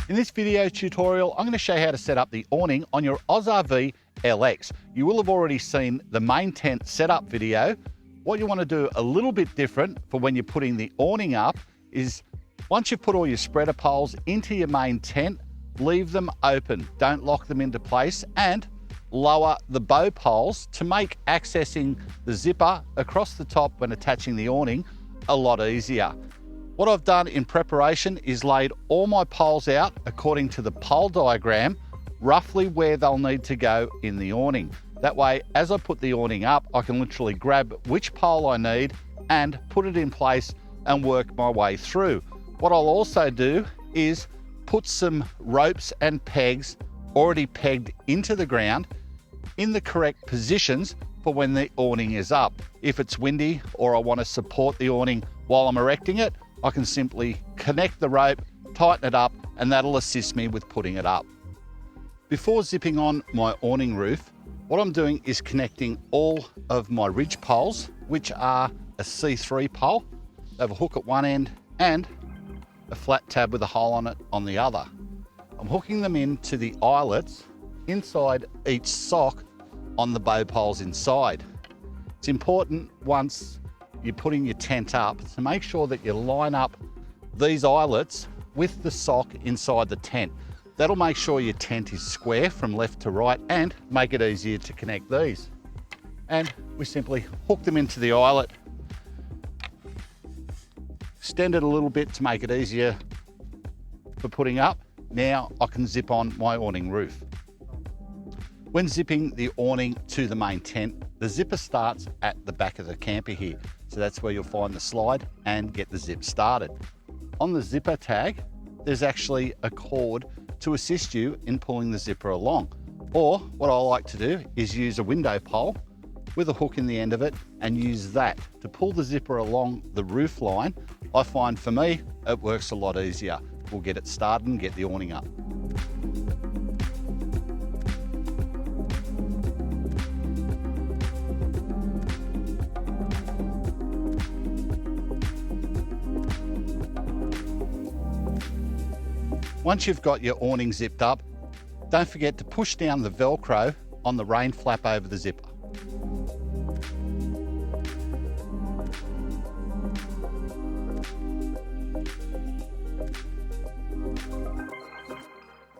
In this video tutorial, I'm going to show you how to set up the awning on your AusRV LX. You will have already seen the main tent setup video. What you want to do a little bit different for when you're putting the awning up is once you've put all your spreader poles into your main tent, leave them open. Don't lock them into place and lower the bow poles to make accessing the zipper across the top when attaching the awning a lot easier. What I've done in preparation is laid all my poles out according to the pole diagram, roughly where they'll need to go in the awning. That way, as I put the awning up, I can literally grab which pole I need and put it in place and work my way through. What I'll also do is put some ropes and pegs already pegged into the ground in the correct positions for when the awning is up. If it's windy or I want to support the awning while I'm erecting it, I can simply connect the rope, tighten it up, and that'll assist me with putting it up. Before zipping on my awning roof, what I'm doing is connecting all of my ridge poles, which are a C3 pole. They have a hook at one end and a flat tab with a hole on it on the other. I'm hooking them into the eyelets inside each sock on the bow poles inside. It's important once you're putting your tent up to make sure that you line up these eyelets with the sock inside the tent. That'll make sure your tent is square from left to right and make it easier to connect these. And we simply hook them into the eyelet, extend it a little bit to make it easier for putting up. Now I can zip on my awning roof. When zipping the awning to the main tent, the zipper starts at the back of the camper here. So that's where you'll find the slide and get the zip started. On the zipper tag, there's actually a cord to assist you in pulling the zipper along. Or what I like to do is use a window pole with a hook in the end of it and use that to pull the zipper along the roof line. I find for me, it works a lot easier. We'll get it started and get the awning up. Once you've got your awning zipped up, don't forget to push down the Velcro on the rain flap over the zipper.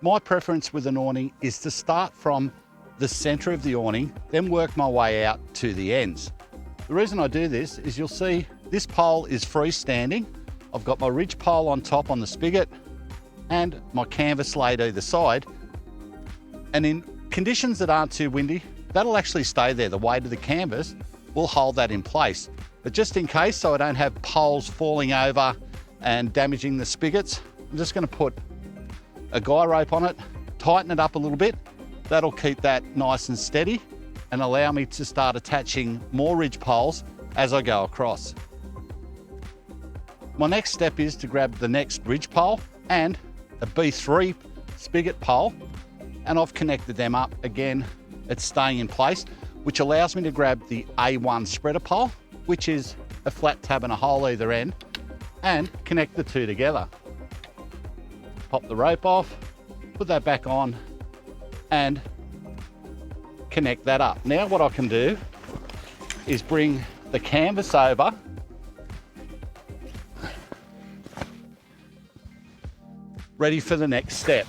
My preference with an awning is to start from the center of the awning, then work my way out to the ends. The reason I do this is you'll see this pole is freestanding. I've got my ridge pole on top on the spigot and my canvas laid either side. And in conditions that aren't too windy, that'll actually stay there. The weight of the canvas will hold that in place. But just in case, so I don't have poles falling over and damaging the spigots, I'm just gonna put a guy rope on it, tighten it up a little bit. That'll keep that nice and steady and allow me to start attaching more ridge poles as I go across. My next step is to grab the next ridge pole and a B3 spigot pole, and I've connected them up. Again, it's staying in place, which allows me to grab the A1 spreader pole, which is a flat tab and a hole either end, and connect the two together. Pop the rope off, put that back on, and connect that up. Now what I can do is bring the canvas over ready for the next step.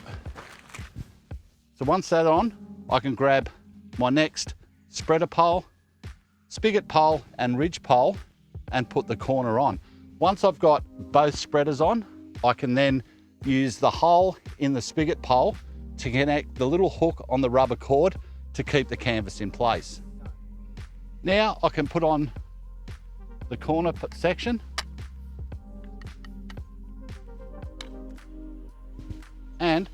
So once that's on, I can grab my next spreader pole, spigot pole and ridge pole and put the corner on. Once I've got both spreaders on, I can then use the hole in the spigot pole to connect the little hook on the rubber cord to keep the canvas in place. Now I can put on the corner section and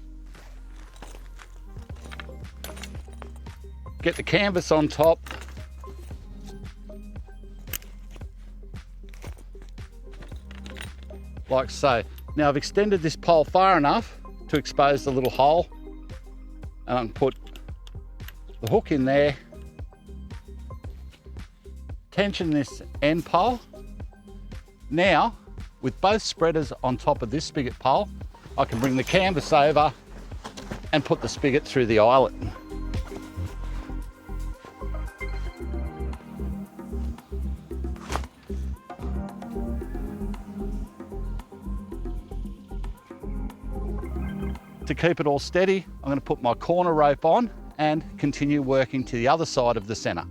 get the canvas on top like so. Now I've extended this pole far enough to expose the little hole, and I can put the hook in there, tension this end pole. Now, with both spreaders on top of this spigot pole, I can bring the canvas over and put the spigot through the eyelet. To keep it all steady, I'm going to put my corner rope on and continue working to the other side of the centre.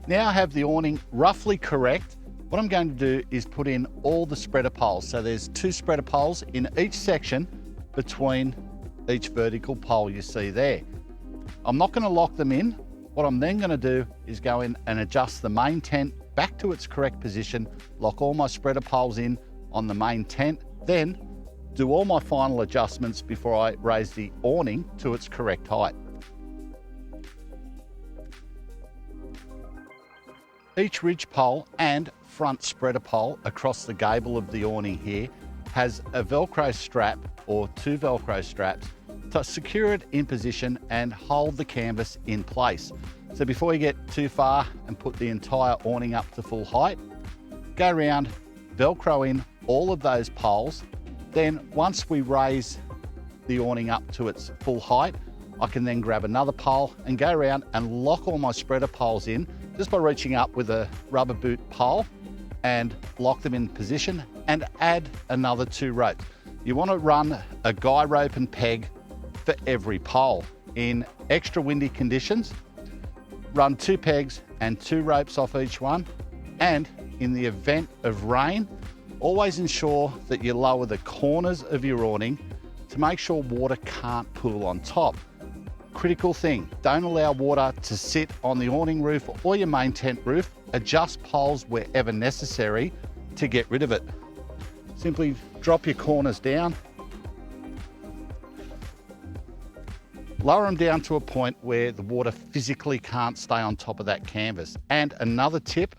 Now I have the awning roughly correct. What I'm going to do is put in all the spreader poles. So there's 2 spreader poles in each section between each vertical pole you see there. I'm not going to lock them in. What I'm then going to do is go in and adjust the main tent back to its correct position, lock all my spreader poles in on the main tent, then do all my final adjustments before I raise the awning to its correct height. Each ridge pole and front spreader pole across the gable of the awning here has a Velcro strap or 2 Velcro straps to secure it in position and hold the canvas in place. So before you get too far and put the entire awning up to full height, go around, Velcro in all of those poles. Then once we raise the awning up to its full height, I can then grab another pole and go around and lock all my spreader poles in just by reaching up with a rubber boot pole and lock them in position and add another 2 ropes. You want to run a guy rope and peg for every pole. In extra windy conditions, run 2 pegs and 2 ropes off each one. And in the event of rain, always ensure that you lower the corners of your awning to make sure water can't pool on top. Critical thing, don't allow water to sit on the awning roof or your main tent roof. Adjust poles wherever necessary to get rid of it. Simply drop your corners down, lower them down to a point where the water physically can't stay on top of that canvas. And another tip,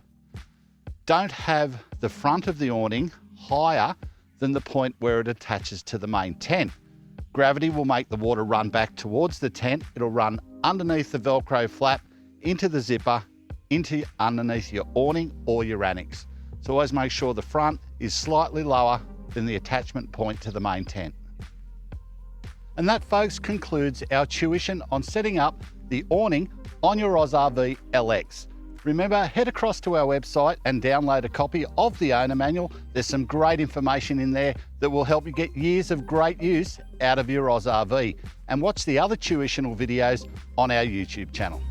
don't have the front of the awning higher than the point where it attaches to the main tent. Gravity will make the water run back towards the tent. It'll run underneath the Velcro flap, into the zipper, into underneath your awning or your annex. So always make sure the front is slightly lower than the attachment point to the main tent. And that, folks, concludes our tuition on setting up the awning on your AusRV LX. Remember, head across to our website and download a copy of the owner manual. There's some great information in there that will help you get years of great use out of your AusRV. And watch the other tuitional videos on our YouTube channel.